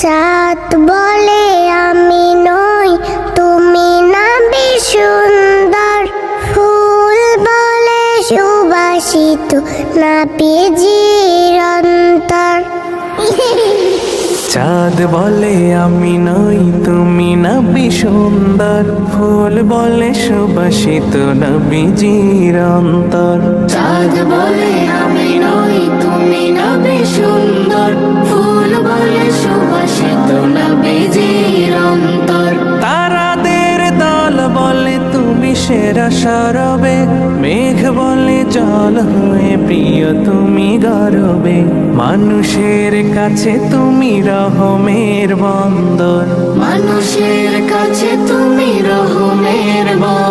সাত বলে আমি নই, তুমি নাবি সুন্দর। ফুল বলে সুবাসিত, নাবিজির অন্তর। চাঁদ বলে আমি নই, তুমি নবী সুন্দর। ফুল বলে সুবাসিত, নবীজির অন্তর। চাঁদ বলে আমি নই, তুমি নবী সুন্দর। ফুল বলে সুবাসিত, নবীজির অন্তর। তারাদের দল বলে তুমি সেরা সরবে। মেঘ বলে জল হয়ে প্রিয় তুমি গরবে। মানুষের কাছে তুমি রহমের বন্দর। মানুষের কাছে তুমি রহমের বন্দর।